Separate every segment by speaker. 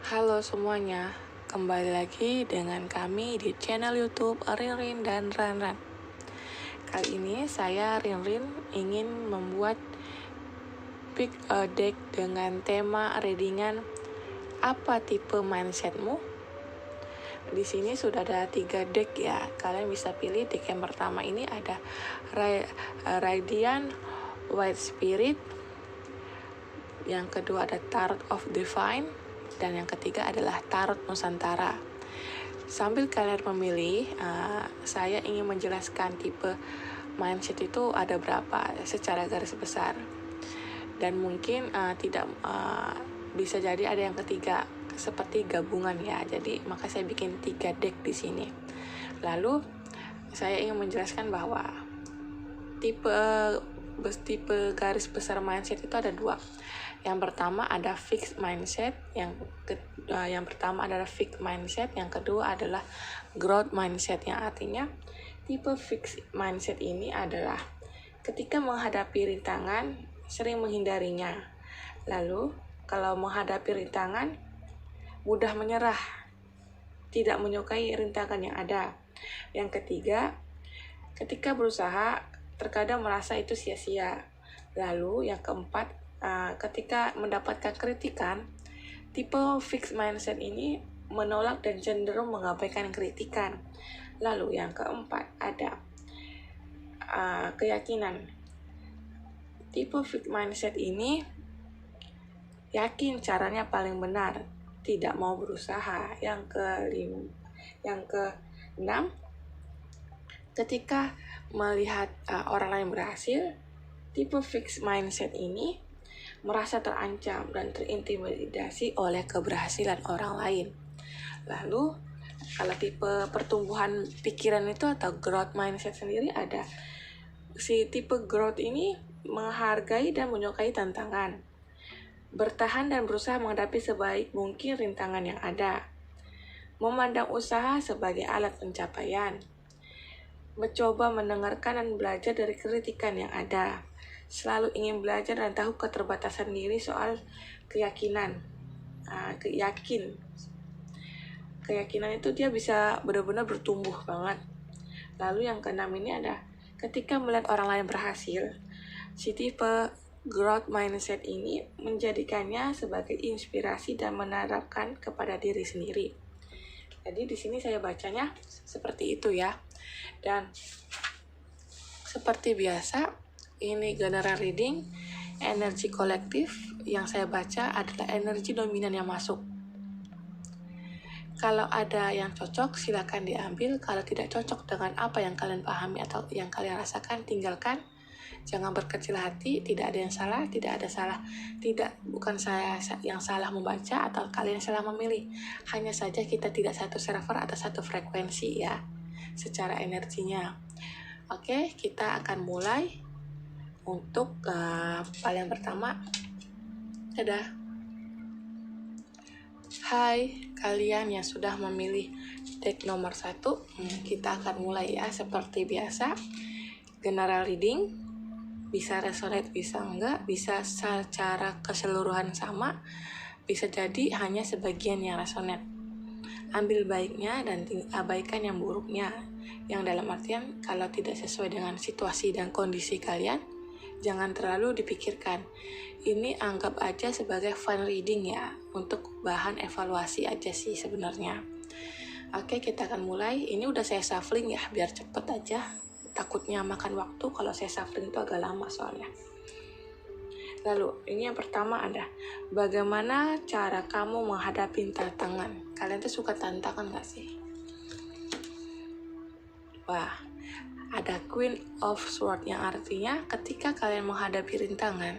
Speaker 1: Halo semuanya, kembali lagi dengan kami di channel YouTube Rinrin dan Ranran. Kali ini saya Rinrin ingin membuat pick a deck dengan tema readingan apa tipe mindsetmu. Di sini sudah ada 3 deck ya. Kalian bisa pilih deck yang pertama ini ada Radiant White Spirit. Yang kedua ada Tarot of Divine, dan yang ketiga adalah Tarot Nusantara. Sambil kalian memilih, saya ingin menjelaskan tipe mindset itu ada berapa secara garis besar. Dan mungkin tidak bisa jadi ada yang ketiga seperti gabungan ya. Jadi maka saya bikin 3 deck di sini. Lalu saya ingin menjelaskan bahwa tipe garis besar mindset itu ada 2. Yang pertama ada fixed mindset, yang pertama adalah fixed mindset, yang kedua adalah growth mindset, yang artinya tipe fixed mindset ini adalah ketika menghadapi rintangan sering menghindarinya. Lalu kalau menghadapi rintangan mudah menyerah, tidak menyukai rintangan yang ada. Yang ketiga, ketika berusaha terkadang merasa itu sia-sia. Lalu yang keempat, ketika mendapatkan kritikan, tipe fixed mindset ini menolak dan cenderung mengabaikan kritikan. Lalu yang keempat ada keyakinan. Tipe fixed mindset ini yakin caranya paling benar, tidak mau berusaha. Yang keenam, ketika melihat orang lain berhasil, tipe fixed mindset ini merasa terancam dan terintimidasi oleh keberhasilan orang lain. Lalu kalau tipe pertumbuhan pikiran itu atau growth mindset sendiri ada. Si tipe growth ini menghargai dan menyukai tantangan, bertahan dan berusaha menghadapi sebaik mungkin rintangan yang ada, memandang usaha sebagai alat pencapaian, mencoba mendengarkan dan belajar dari kritikan yang ada, selalu ingin belajar dan tahu keterbatasan diri soal keyakinan. Keyakinan itu dia bisa benar-benar bertumbuh banget. Lalu yang keenam ini ada ketika melihat orang lain berhasil, si tipe growth mindset ini menjadikannya sebagai inspirasi dan menerapkan kepada diri sendiri. Jadi di sini saya bacanya seperti itu ya. Dan seperti biasa, ini general reading, energi kolektif. Yang saya baca adalah energi dominan yang masuk. Kalau ada yang cocok, silakan diambil. Kalau tidak cocok dengan apa yang kalian pahami atau yang kalian rasakan, tinggalkan. Jangan berkecil hati, tidak ada yang salah, tidak ada salah. Bukan saya yang salah membaca atau kalian salah memilih. Hanya saja kita tidak satu server atau satu frekuensi ya, secara energinya. Oke, kita akan mulai. Untuk paling pertama, dadah. Hai kalian yang sudah memilih deck nomor 1. Kita akan mulai ya, seperti biasa. General reading, bisa resonate, bisa enggak, bisa secara keseluruhan sama, bisa jadi hanya sebagian yang resonate. Ambil baiknya dan abaikan yang buruknya. Yang dalam artian kalau tidak sesuai dengan situasi dan kondisi kalian, jangan terlalu dipikirkan. Ini anggap aja sebagai fun reading ya, untuk bahan evaluasi aja sih sebenarnya. Oke, kita akan mulai. Ini udah saya shuffling ya, biar cepet aja. Takutnya makan waktu kalau saya shuffling itu agak lama soalnya. Lalu, ini yang pertama ada, bagaimana cara kamu menghadapi tantangan? Kalian tuh suka tantangan gak sih? Wah, ada Queen of Swords, yang artinya ketika kalian menghadapi rintangan,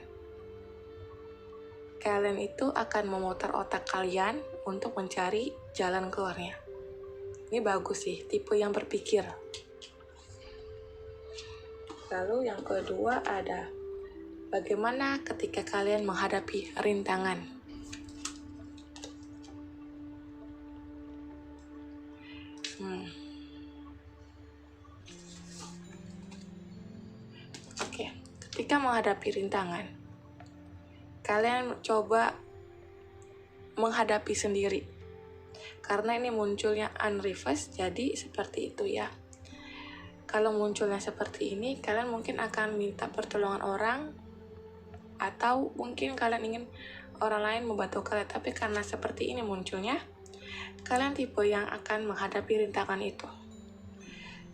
Speaker 1: kalian itu akan memutar otak kalian untuk mencari jalan keluarnya. Ini bagus sih, tipe yang berpikir. Lalu yang kedua ada, bagaimana ketika kalian menghadapi rintangan? Oke, ketika menghadapi rintangan, kalian coba menghadapi sendiri. Karena ini munculnya unreverse, jadi seperti itu ya. Kalau munculnya seperti ini, kalian mungkin akan minta pertolongan orang, atau mungkin kalian ingin orang lain membantu kalian, tapi karena seperti ini munculnya, kalian tipe yang akan menghadapi rintangan itu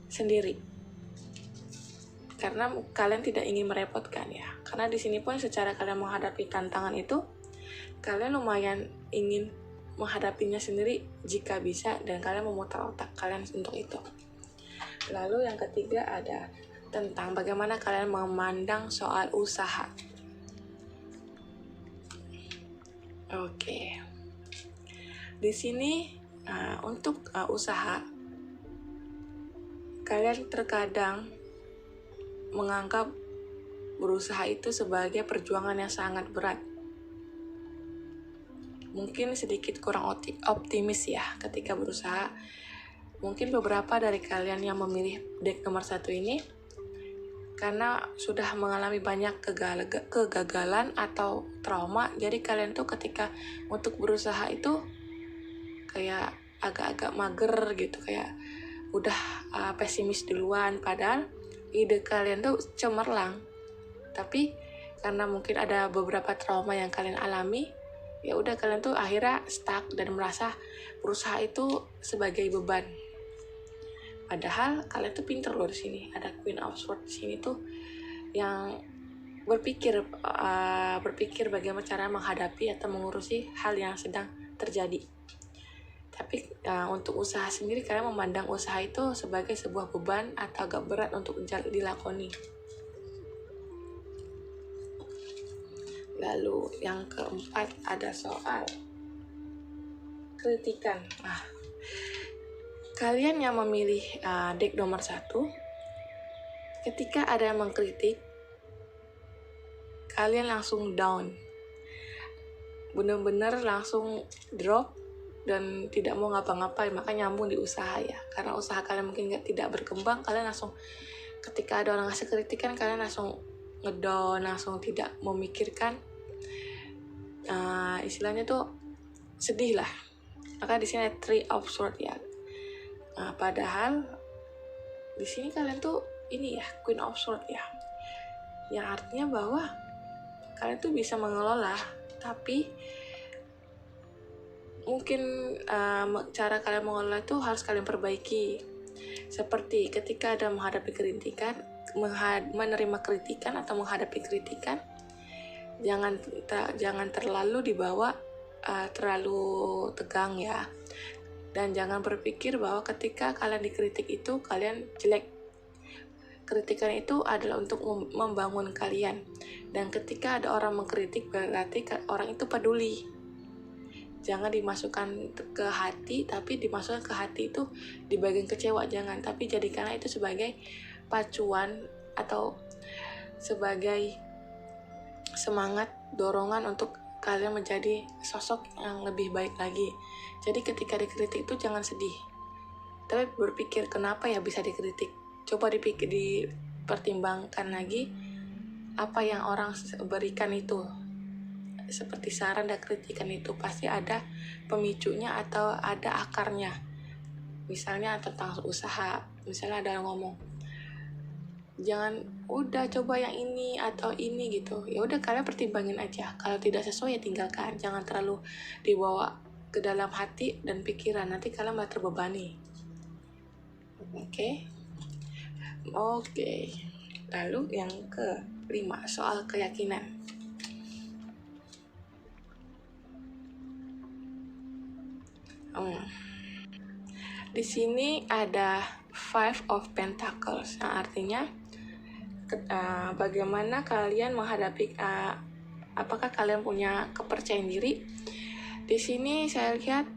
Speaker 1: sendiri. Karena kalian tidak ingin merepotkan ya. Karena di sini pun secara kalian menghadapi tantangan itu, kalian lumayan ingin menghadapinya sendiri jika bisa, dan kalian memutar otak kalian untuk itu. Lalu yang ketiga ada tentang bagaimana kalian memandang soal usaha. Oke. Di sini untuk usaha, kalian terkadang menganggap berusaha itu sebagai perjuangan yang sangat berat. Mungkin sedikit kurang optimis ya ketika berusaha. Mungkin beberapa dari kalian yang memilih deck nomor 1 ini karena sudah mengalami banyak kegagalan atau trauma, jadi kalian tuh ketika untuk berusaha itu kayak agak-agak mager gitu, kayak udah pesimis duluan, padahal ide kalian tuh cemerlang. Tapi karena mungkin ada beberapa trauma yang kalian alami, ya udah kalian tuh akhirnya stuck dan merasa berusaha itu sebagai beban. Padahal kalian tuh pinter loh di sini. Ada Queen of Swords di sini tuh yang berpikir bagaimana cara menghadapi atau mengurusi hal yang sedang terjadi. Tapi untuk usaha sendiri, kalian memandang usaha itu sebagai sebuah beban atau agak berat untuk dilakoni. Lalu yang keempat ada soal kritikan. Kalian yang memilih deck nomor 1, ketika ada yang mengkritik, kalian langsung down. Benar-benar langsung drop dan tidak mau ngapa-ngapain, maka nyambung di usaha ya. Karena usaha kalian mungkin tidak berkembang, kalian langsung ketika ada orang ngasih kritikan, kalian langsung ngedown, langsung tidak memikirkan. Istilahnya tuh sedih lah. Maka di sini ada Three of Swords ya. Padahal di sini kalian tuh ini ya, Queen of Swords ya, yang artinya bahwa kalian tuh bisa mengelola, tapi mungkin cara kalian mengelola itu harus kalian perbaiki. Seperti ketika ada menghadapi kritikan, menerima kritikan atau menghadapi kritikan, jangan terlalu dibawa terlalu tegang ya. Dan jangan berpikir bahwa ketika kalian dikritik itu kalian jelek. Kritikan itu adalah untuk membangun kalian. Dan ketika ada orang mengkritik, berarti orang itu peduli. Jangan dimasukkan ke hati, tapi dimasukkan ke hati itu di bagian kecewa, jangan. Tapi jadikanlah itu sebagai pacuan atau sebagai semangat, dorongan untuk kalian menjadi sosok yang lebih baik lagi. Jadi ketika dikritik itu jangan sedih, tapi berpikir kenapa ya bisa dikritik. Coba dipertimbangkan lagi apa yang orang berikan itu. Seperti saran dan kritikan itu pasti ada pemicunya atau ada akarnya. Misalnya tentang usaha, misalnya ada yang ngomong, jangan udah coba yang ini atau ini gitu. Ya udah kalian pertimbangin aja. Kalau tidak sesuai ya tinggalkan. Jangan terlalu dibawa ke dalam hati dan pikiran. Nanti kalian malah terbebani. Oke. Lalu yang ke-5 soal keyakinan. Di sini ada Five of Pentacles, yang artinya bagaimana kalian menghadapi, apakah kalian punya kepercayaan diri. Di sini saya lihat,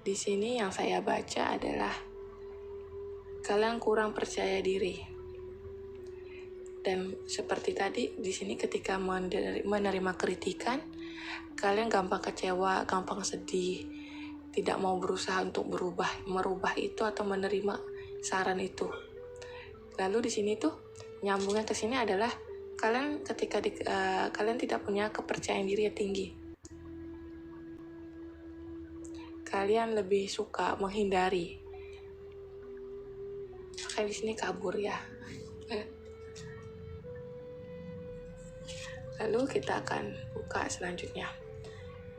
Speaker 1: di sini yang saya baca adalah kalian kurang percaya diri. Dan seperti tadi di sini ketika menerima kritikan, kalian gampang kecewa, gampang sedih, tidak mau berusaha untuk merubah itu atau menerima saran itu. Lalu di sini tuh nyambungnya ke sini adalah kalian ketika kalian tidak punya kepercayaan diri yang tinggi. kalian lebih suka menghindari. Makanya di sini kabur ya. Lalu kita akan buka selanjutnya.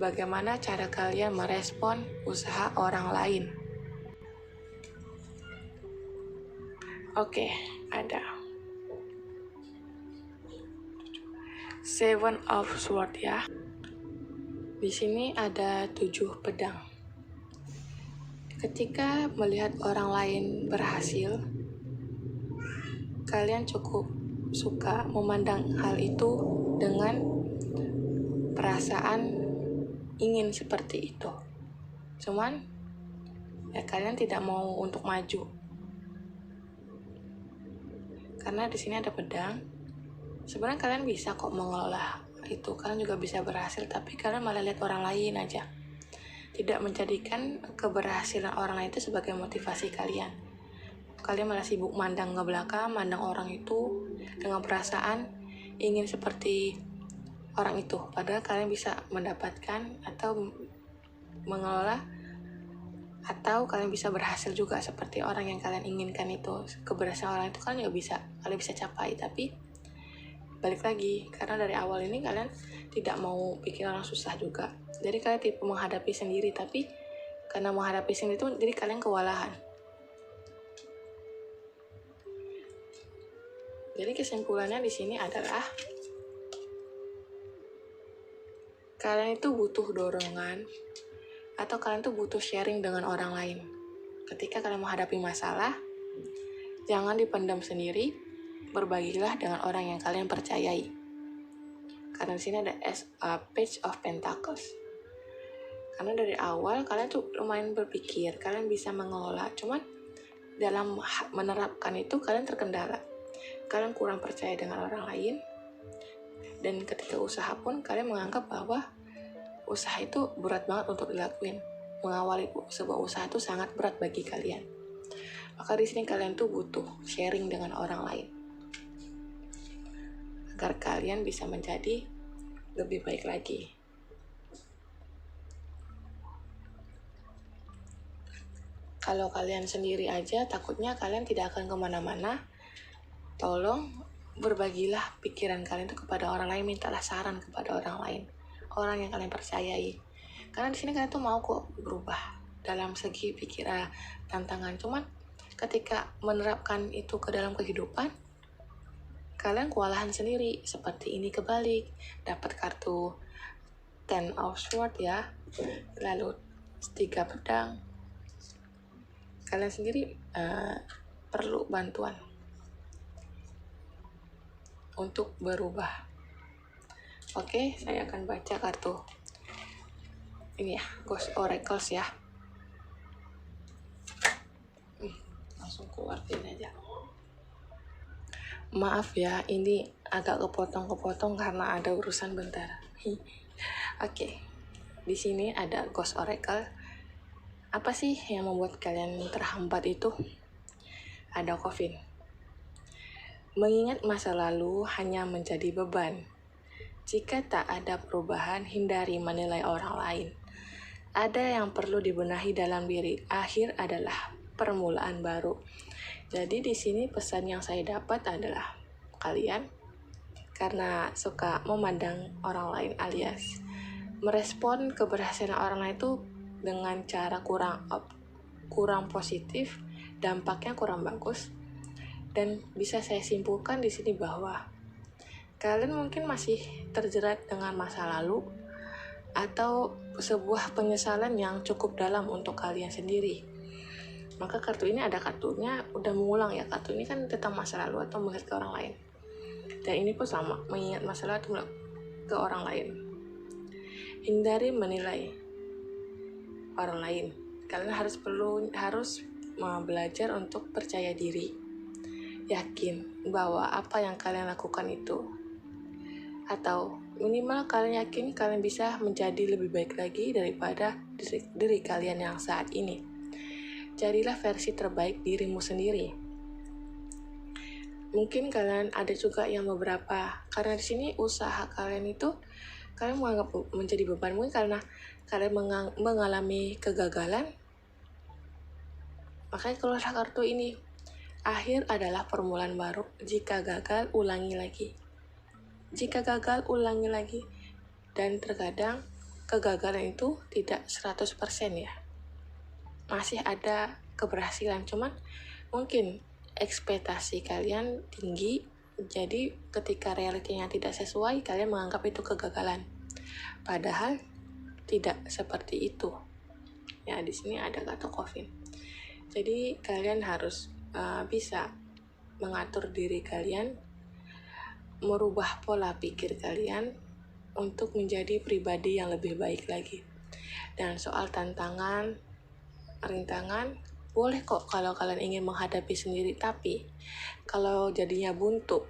Speaker 1: Bagaimana cara kalian merespon usaha orang lain? Oke, ada Seven of Swords ya. Di sini ada 7 pedang. Ketika melihat orang lain berhasil, kalian cukup suka memandang hal itu dengan perasaan ingin seperti itu. Cuman ya kalian tidak mau untuk maju. Karena di sini ada pedang. Sebenarnya kalian bisa kok mengelola itu, kalian juga bisa berhasil, tapi kalian malah lihat orang lain aja. Tidak menjadikan keberhasilan orang lain itu sebagai motivasi kalian. Kalian malah sibuk mandang ke belakang, mandang orang itu dengan perasaan ingin seperti orang itu. Padahal kalian bisa mendapatkan atau mengelola, atau kalian bisa berhasil juga seperti orang yang kalian inginkan itu. Keberhasilan orang itu kalian juga kalian bisa capai. Tapi balik lagi, karena dari awal ini kalian tidak mau bikin orang susah juga. Jadi kalian tipe menghadapi sendiri, tapi karena menghadapi sendiri itu jadi kalian kewalahan. Jadi kesimpulannya di sini adalah kalian itu butuh dorongan atau kalian tuh butuh sharing dengan orang lain. Ketika kalian menghadapi masalah, jangan dipendam sendiri, berbagilah dengan orang yang kalian percayai. Karena di sini ada Page of Pentacles. Karena dari awal kalian tuh lumayan berpikir, kalian bisa mengelola, cuman dalam menerapkan itu kalian terkendala. Kalian kurang percaya dengan orang lain, dan ketika usaha pun kalian menganggap bahwa usaha itu berat banget untuk dilakuin. Mengawali sebuah usaha itu sangat berat bagi kalian. Maka di sini kalian tuh butuh sharing dengan orang lain agar kalian bisa menjadi lebih baik lagi. Kalau kalian sendiri aja, takutnya kalian tidak akan kemana-mana. Tolong berbagilah pikiran kalian itu kepada orang lain, mintalah saran kepada orang lain, orang yang kalian percayai. Karena di sini kalian tuh mau kok berubah dalam segi pikiran, tantangan. Cuman ketika menerapkan itu ke dalam kehidupan, kalian kewalahan sendiri. Seperti ini kebalik, dapat kartu Ten of Swords ya, lalu 3 pedang. Kalian sendiri perlu bantuan untuk berubah. Oke, saya akan baca kartu ini ya, Ghost Oracles ya. Langsung keluarin aja. Maaf ya, ini agak kepotong-kepotong karena ada urusan bentar. Oke, di sini ada Ghost Oracle. Apa sih yang membuat kalian terhambat itu? Ada Coffin. Mengingat masa lalu hanya menjadi beban. Jika tak ada perubahan, hindari menilai orang lain. Ada yang perlu dibenahi dalam diri. Akhir adalah permulaan baru. Jadi di sini pesan yang saya dapat adalah kalian karena suka memandang orang lain alias merespon keberhasilan orang lain itu dengan cara kurang positif, dampaknya kurang bagus. Dan bisa saya simpulkan di sini bahwa kalian mungkin masih terjerat dengan masa lalu atau sebuah penyesalan yang cukup dalam untuk kalian sendiri. Maka kartu ini ada kartunya udah mengulang ya. Kartu ini kan tentang masa lalu atau melihat ke orang lain. Dan ini pun sama, mengingat masa lalu ke orang lain. Hindari menilai orang lain. Kalian harus belajar untuk percaya diri. Yakin bahwa apa yang kalian lakukan itu, atau minimal kalian yakin kalian bisa menjadi lebih baik lagi daripada diri kalian yang saat ini. Jadilah versi terbaik dirimu sendiri. Mungkin kalian ada juga yang beberapa, karena di sini usaha kalian itu kalian menganggap menjadi beban mungkin karena kalian mengalami kegagalan. Makanya keluar kartu ini. Akhir adalah permulaan baru. Jika gagal, ulangi lagi. Jika gagal, ulangi lagi. Dan terkadang kegagalan itu tidak 100% ya. Masih ada keberhasilan, cuman mungkin ekspektasi kalian tinggi, jadi ketika realitinya tidak sesuai, kalian menganggap itu kegagalan. Padahal tidak seperti itu. Ya, di sini ada kata Kofin. Jadi kalian harus bisa mengatur diri kalian, merubah pola pikir kalian untuk menjadi pribadi yang lebih baik lagi. Dan soal tantangan, rintangan, boleh kok kalau kalian ingin menghadapi sendiri, tapi kalau jadinya buntu,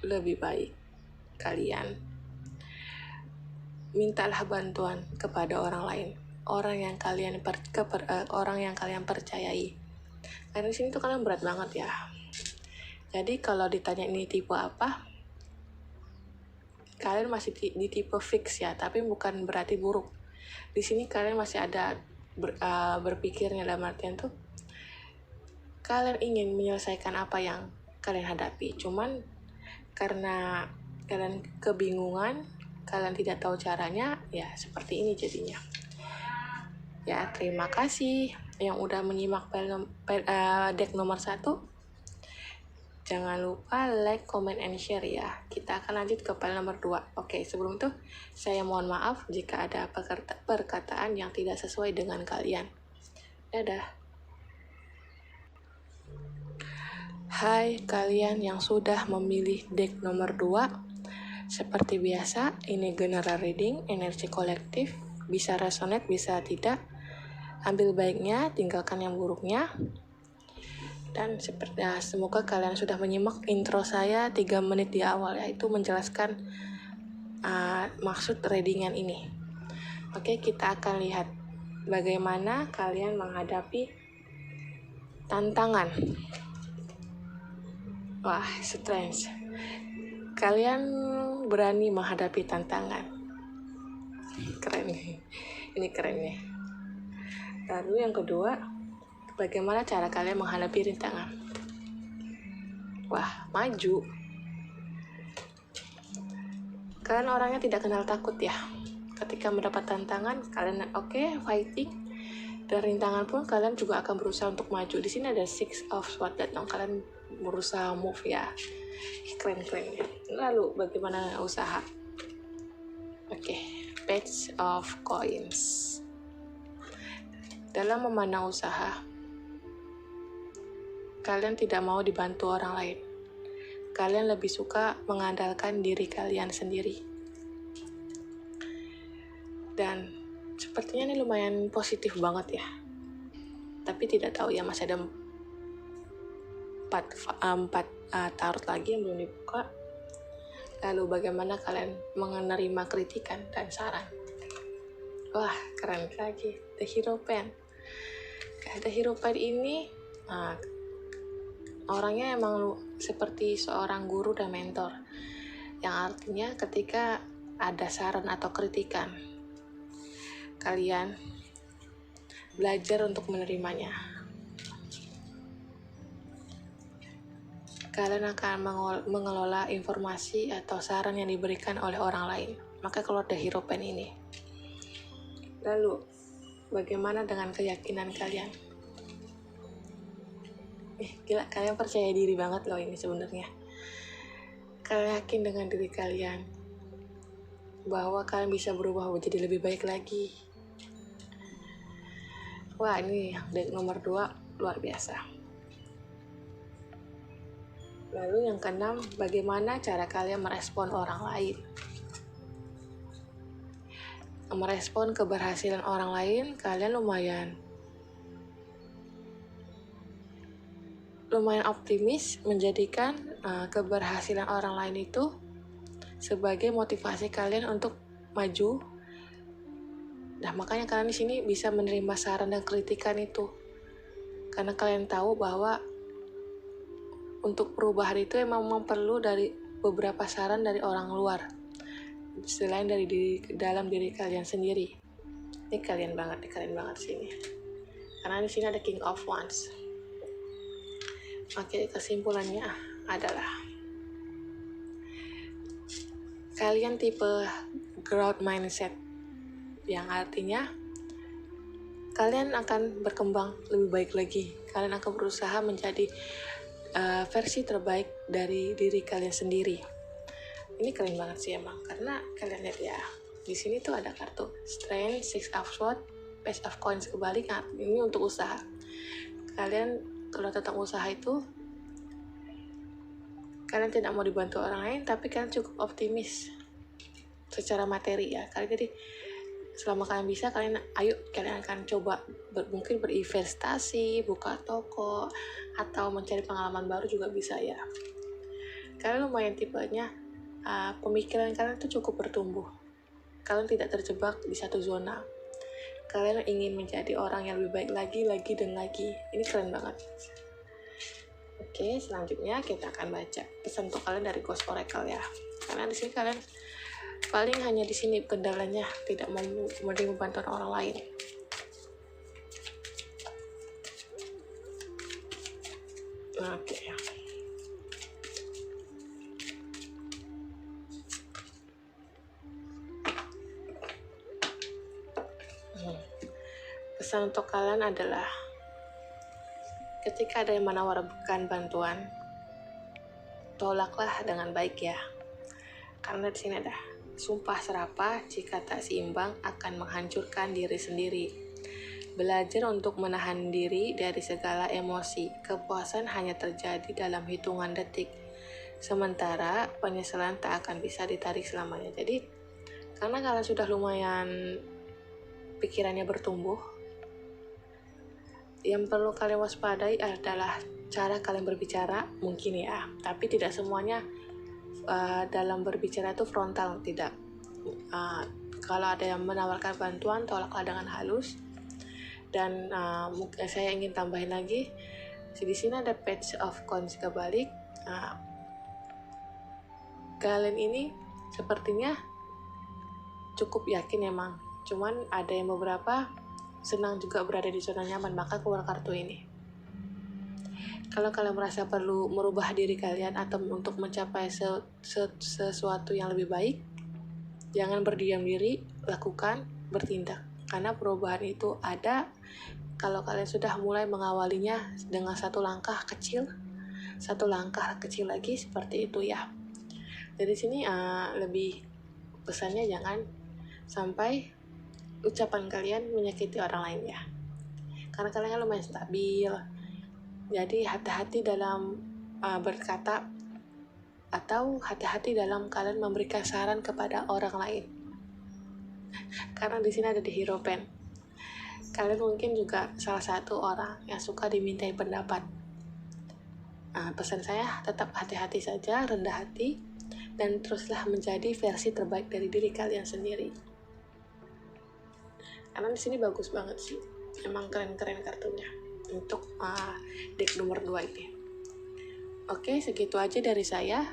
Speaker 1: lebih baik kalian mintalah bantuan kepada orang lain, orang yang kalian percayai. Karena di sini tuh kalian berat banget ya. Jadi kalau ditanya ini tipe apa, kalian masih di tipe fix ya, tapi bukan berarti buruk. Di sini kalian masih ada berpikirnya, dalam artian tuh kalian ingin menyelesaikan apa yang kalian hadapi. Cuman karena kalian kebingungan, kalian tidak tahu caranya, ya seperti ini jadinya. Ya, terima kasih yang udah menyimak deck nomor 1. Jangan lupa like, comment, and share ya. Kita akan lanjut ke file nomor 2. Oke, sebelum itu saya mohon maaf jika ada perkataan yang tidak sesuai dengan kalian. Dadah. Hai kalian yang sudah memilih deck nomor 2. Seperti biasa, ini general reading, energi kolektif, bisa resonate, bisa tidak. Ambil baiknya, tinggalkan yang buruknya. Dan semoga kalian sudah menyimak intro saya 3 menit di awal, yaitu menjelaskan maksud readingan ini. Oke, kita akan lihat bagaimana kalian menghadapi tantangan. Wah, strange. Kalian berani menghadapi tantangan. Keren nih. Ini keren nih. Lalu yang kedua, bagaimana cara kalian menghadapi rintangan? Wah, maju. Kalian orangnya tidak kenal takut ya. Ketika mendapat tantangan, kalian fighting. Dan rintangan pun kalian juga akan berusaha untuk maju. Di sini ada 6 of Swords, kalian berusaha move ya. Keren ya. Lalu bagaimana usaha? Page of Coins. Dalam memandang usaha, kalian tidak mau dibantu orang lain. Kalian lebih suka mengandalkan diri kalian sendiri. Dan sepertinya ini lumayan positif banget ya. Tapi tidak tahu ya, masih ada 4 tarot lagi yang belum dibuka. Lalu bagaimana kalian menerima kritikan dan saran? Wah, keren lagi. The Hierophant. The Hierophant ini orangnya emang seperti seorang guru dan mentor, yang artinya ketika ada saran atau kritikan, kalian belajar untuk menerimanya. Kalian akan mengelola informasi atau saran yang diberikan oleh orang lain. Maka keluar The Hierophant ini. Lalu, bagaimana dengan keyakinan kalian? Gila, kalian percaya diri banget loh ini sebenarnya. Kalian yakin dengan diri kalian bahwa kalian bisa berubah menjadi lebih baik lagi. Wah, ini deck nomor 2 luar biasa. Lalu yang keenam, bagaimana cara kalian merespon orang lain? Merespon keberhasilan orang lain, kalian lumayan optimis, menjadikan keberhasilan orang lain itu sebagai motivasi kalian untuk maju. Nah, makanya kalian di sini bisa menerima saran dan kritikan itu, karena kalian tahu bahwa untuk perubahan itu memang perlu dari beberapa saran dari orang luar. selain dalam diri kalian sendiri. Ini keren banget sini. Karena di sini ada King of Wands. Oke, kesimpulannya adalah kalian tipe growth mindset, yang artinya kalian akan berkembang lebih baik lagi. Kalian akan berusaha menjadi versi terbaik dari diri kalian sendiri. Ini keren banget sih emang, karena kalian lihat ya, di sini tuh ada kartu Strength, Six of Swords, Page of Coins kebalik. Nah, ini untuk usaha. Kalian kalau tentang usaha itu, kalian tidak mau dibantu orang lain, tapi kalian cukup optimis secara materi ya. Kalian jadi selama kalian bisa, kalian akan coba mungkin berinvestasi, buka toko, atau mencari pengalaman baru juga bisa ya. Kalian lumayan tipenya, pemikiran kalian tuh cukup bertumbuh. Kalian tidak terjebak di satu zona. Kalian ingin menjadi orang yang lebih baik lagi dan lagi. Ini keren banget. Oke, selanjutnya kita akan baca pesan untuk kalian dari Ghost Oracle ya. Karena di sini kalian paling hanya di sini kendalanya tidak mau menerima bantuan orang lain. Oke. Pesan untuk kalian adalah ketika ada yang menawarkan bantuan, tolaklah dengan baik ya. Karena di sini ada sumpah serapah jika tak seimbang akan menghancurkan diri sendiri. Belajar untuk menahan diri dari segala emosi. Kepuasan hanya terjadi dalam hitungan detik. Sementara penyesalan tak akan bisa ditarik selamanya. Jadi, karena kalian sudah lumayan pikirannya bertumbuh, yang perlu kalian waspadai adalah cara kalian berbicara mungkin ya. Tapi tidak semuanya dalam berbicara itu frontal, tidak. Kalau ada yang menawarkan bantuan, tolaklah dengan halus. Dan saya ingin tambahin lagi, di sini ada Page of Coins kebalik. Kalian ini sepertinya cukup yakin emang, cuman ada yang beberapa senang juga berada di zona nyaman, maka keluar kartu ini. Kalau kalian merasa perlu merubah diri kalian atau untuk mencapai sesuatu yang lebih baik, jangan berdiam diri, lakukan, bertindak. Karena perubahan itu ada kalau kalian sudah mulai mengawalinya dengan satu langkah kecil lagi, seperti itu ya. Dari sini lebih pesannya jangan sampai ucapan kalian menyakiti orang lain ya. Karena kalian kan lumayan stabil. Jadi hati-hati dalam berkata, atau hati-hati dalam kalian memberikan saran kepada orang lain. Karena di sini ada di Hero Pen. Kalian mungkin juga salah satu orang yang suka dimintai pendapat. Pesan saya tetap hati-hati saja, rendah hati, dan teruslah menjadi versi terbaik dari diri kalian sendiri. Karena di sini bagus banget sih, emang keren-keren kartunya untuk deck nomor 2 ini. Oke, segitu aja dari saya.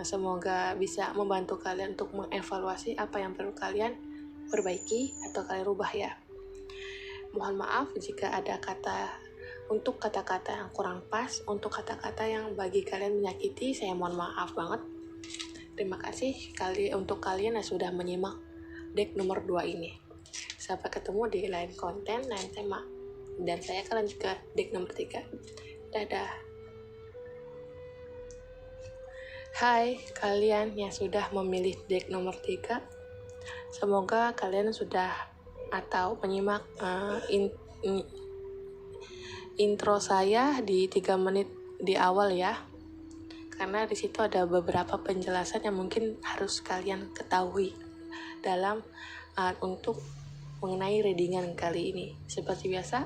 Speaker 1: Semoga bisa membantu kalian untuk mengevaluasi apa yang perlu kalian perbaiki atau kalian rubah ya. Mohon maaf jika ada kata-kata yang kurang pas, untuk kata-kata yang bagi kalian menyakiti, saya mohon maaf banget. Terima kasih untuk kalian yang sudah menyimak deck nomor 2 ini. Sampai ketemu di lain konten, lain tema. Dan saya akan juga deck nomor 3. Dadah. Hai kalian yang sudah memilih deck nomor 3. Semoga kalian sudah atau menyimak intro saya di 3 menit di awal ya. Karena di situ ada beberapa penjelasan yang mungkin harus kalian ketahui dalam untuk mengenai readingan kali ini. Seperti biasa,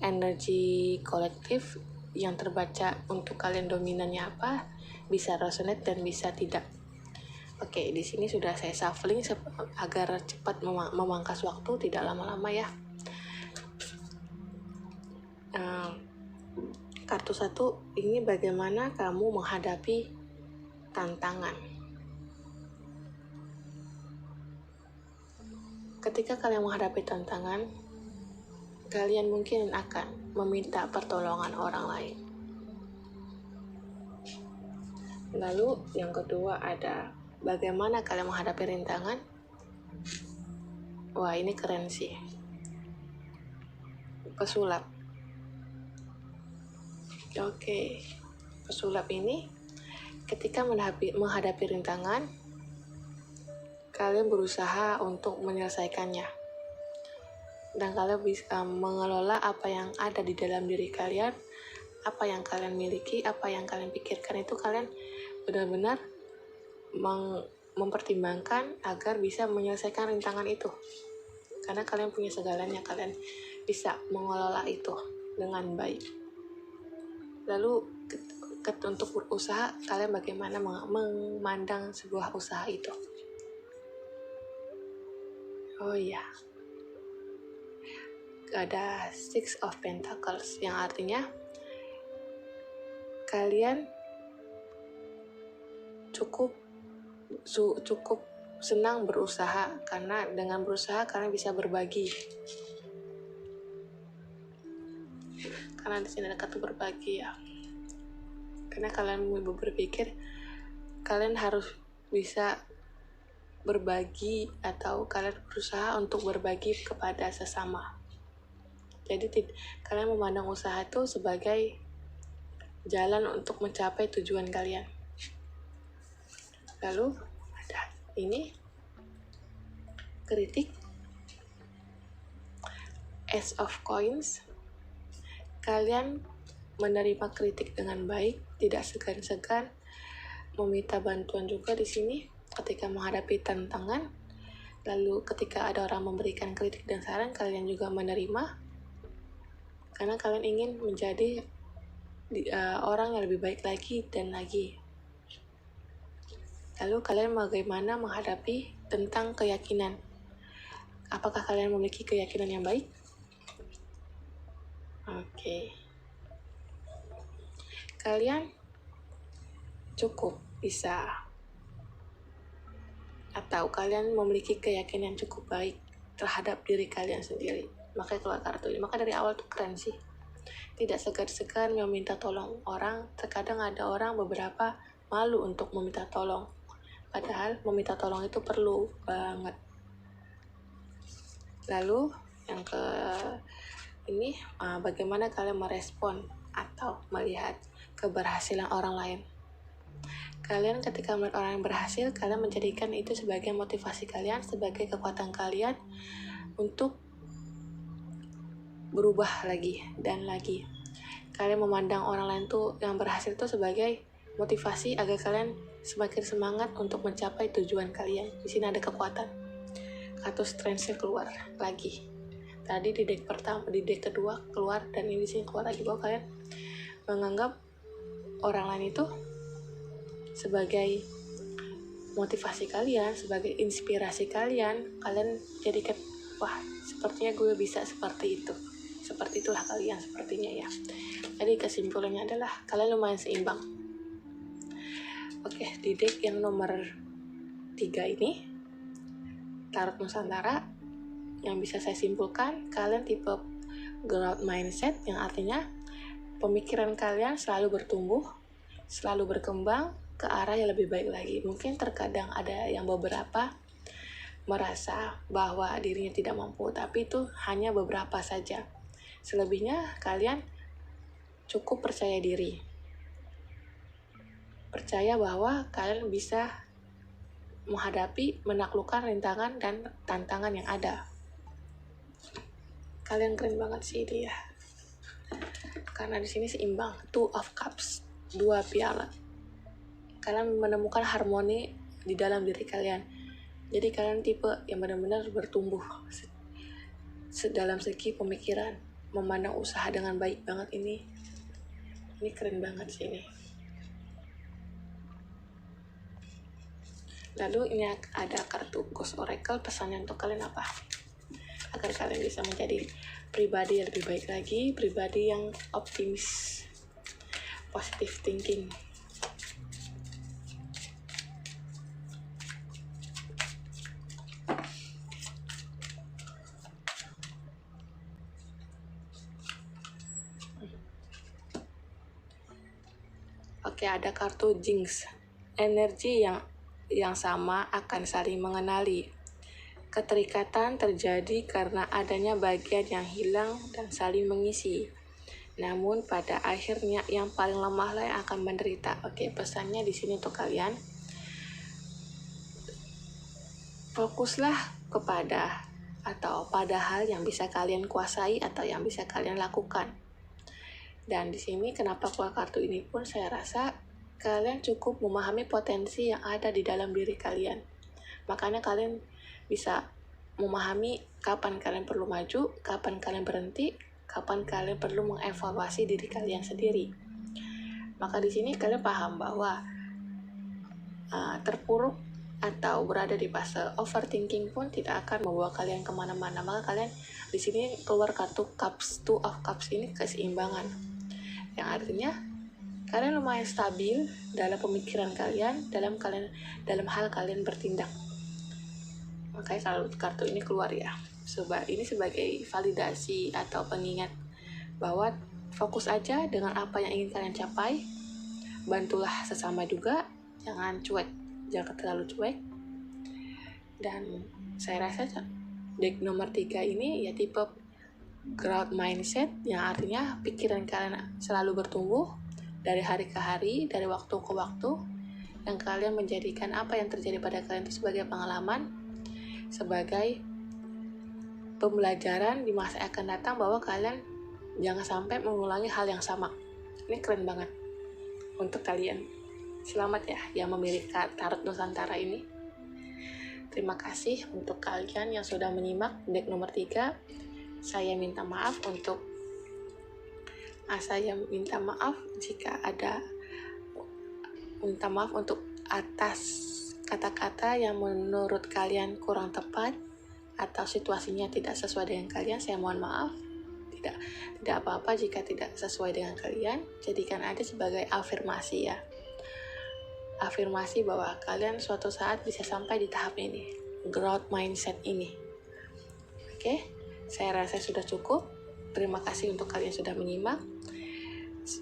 Speaker 1: energi kolektif yang terbaca untuk kalian dominannya apa, bisa resonate dan bisa tidak. Oke, di sini sudah saya shuffling agar cepat memangkas waktu, tidak lama-lama ya. Kartu 1 ini bagaimana kamu menghadapi tantangan. ketika kalian menghadapi tantangan, kalian mungkin akan meminta pertolongan orang lain. Lalu yang kedua ada bagaimana kalian menghadapi rintangan. Wah, ini keren sih. Pesulap. Oke, pesulap ini ketika menghadapi rintangan, kalian berusaha untuk menyelesaikannya. Dan kalian bisa mengelola apa yang ada di dalam diri kalian, apa yang kalian miliki, apa yang kalian pikirkan itu kalian benar-benar mempertimbangkan agar bisa menyelesaikan rintangan itu. Karena kalian punya segalanya, kalian bisa mengelola itu dengan baik. Lalu untuk berusaha, kalian bagaimana memandang sebuah usaha itu. Oh iya, ada Six of Pentacles yang artinya kalian cukup senang berusaha, karena dengan berusaha kalian bisa berbagi. Karena di sini ada kata berbagi ya. Karena kalian berpikir kalian harus bisa berbagi atau kalian berusaha untuk berbagi kepada sesama. Jadi kalian memandang usaha itu sebagai jalan untuk mencapai tujuan kalian. Lalu ada ini kritik, Ace of Coins. Kalian menerima kritik dengan baik, tidak segan-segan meminta bantuan juga di sini ketika menghadapi tantangan. Lalu ketika ada orang memberikan kritik dan saran, kalian juga menerima karena kalian ingin menjadi orang yang lebih baik lagi dan lagi. Lalu kalian bagaimana menghadapi tentang keyakinan? Apakah kalian memiliki keyakinan yang baik? Oke. Kalian cukup bisa atau kalian memiliki keyakinan yang cukup baik terhadap diri kalian sendiri. Makanya keluar kartu ini. Maka dari awal tuh keren sih. Tidak segan-segan meminta tolong orang. Terkadang ada orang beberapa malu untuk meminta tolong. Padahal meminta tolong itu perlu banget. Lalu yang ini bagaimana kalian merespon atau melihat keberhasilan orang lain. Kalian ketika melihat orang yang berhasil, kalian menjadikan itu sebagai motivasi kalian, sebagai kekuatan kalian untuk berubah lagi dan lagi. Kalian memandang orang lain tuh yang berhasil itu sebagai motivasi agar kalian semakin semangat untuk mencapai tujuan kalian. Di sini ada kekuatan. Kartu Strength keluar lagi. Tadi di deck pertama, di deck kedua keluar, dan ini di sini keluar lagi bahwa kalian menganggap orang lain itu sebagai motivasi kalian, sebagai inspirasi kalian. Kalian jadikan, wah, sepertinya gue bisa seperti itu. Seperti itulah kalian sepertinya ya. Jadi kesimpulannya adalah kalian lumayan seimbang. Oke, di deck yang nomor 3 ini, Tarot Nusantara, yang bisa saya simpulkan, kalian tipe growth mindset, yang artinya pemikiran kalian selalu bertumbuh, selalu berkembang ke arah yang lebih baik lagi. Mungkin terkadang ada yang beberapa merasa bahwa dirinya tidak mampu, tapi itu hanya beberapa saja. Selebihnya kalian cukup percaya diri. Percaya bahwa kalian bisa menghadapi, menaklukkan rintangan dan tantangan yang ada. Kalian keren banget sih dia. Karena di sini seimbang, 2 of Cups, 2 piala. Kalian menemukan harmoni di dalam diri kalian. Jadi kalian tipe yang benar-benar bertumbuh dalam segi pemikiran, memandang usaha dengan baik banget ini. Ini keren banget sih ini. Lalu ini ada kartu Ghost Oracle, pesannya untuk kalian apa? Agar kalian bisa menjadi pribadi yang lebih baik lagi, pribadi yang optimis, positive thinking. Oke, ada kartu Jinx. Energi yang sama akan saling mengenali. Keterikatan terjadi karena adanya bagian yang hilang dan saling mengisi. Namun pada akhirnya yang paling lemahlah yang akan menderita. Oke, pesannya di sini untuk kalian. Fokuslah pada hal yang bisa kalian kuasai atau yang bisa kalian lakukan. Dan di sini kenapa keluar kartu ini pun saya rasa kalian cukup memahami potensi yang ada di dalam diri kalian. Makanya kalian bisa memahami kapan kalian perlu maju, kapan kalian berhenti, kapan kalian perlu mengevaluasi diri kalian sendiri. Maka di sini kalian paham bahwa terpuruk atau berada di fase overthinking pun tidak akan membawa kalian kemana-mana. Maka kalian di sini keluar kartu Cups, Two of Cups ini keseimbangan, yang artinya kalian lumayan stabil dalam pemikiran kalian, dalam hal kalian bertindak. Makanya kalau kartu ini keluar ya, ini sebagai validasi atau pengingat bahwa fokus aja dengan apa yang ingin kalian capai. Bantulah sesama juga, jangan terlalu cuek. Dan saya rasa deck nomor 3 ini ya tipe growth mindset, yang artinya pikiran kalian selalu bertumbuh dari hari ke hari, dari waktu ke waktu, yang kalian menjadikan apa yang terjadi pada kalian itu sebagai pengalaman, sebagai pembelajaran di masa yang akan datang, bahwa kalian jangan sampai mengulangi hal yang sama. Ini keren banget untuk kalian. Selamat ya yang memilih Tarot Nusantara ini. Terima kasih untuk kalian yang sudah menyimak deck nomor 3. Saya minta maaf untuk atas kata-kata yang menurut kalian kurang tepat atau situasinya tidak sesuai dengan kalian. Saya mohon maaf. Tidak apa-apa jika tidak sesuai dengan kalian. Jadikan aja sebagai afirmasi ya. Afirmasi bahwa kalian suatu saat bisa sampai di tahap ini, growth mindset ini. Oke, saya rasa sudah cukup. Terima kasih untuk kalian sudah menyimak.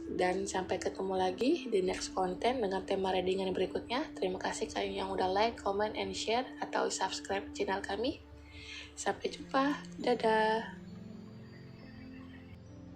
Speaker 1: Dan sampai ketemu lagi di next konten dengan tema readingan berikutnya. Terima kasih kalian yang udah like, comment, and share atau subscribe channel kami. Sampai jumpa. Dadah.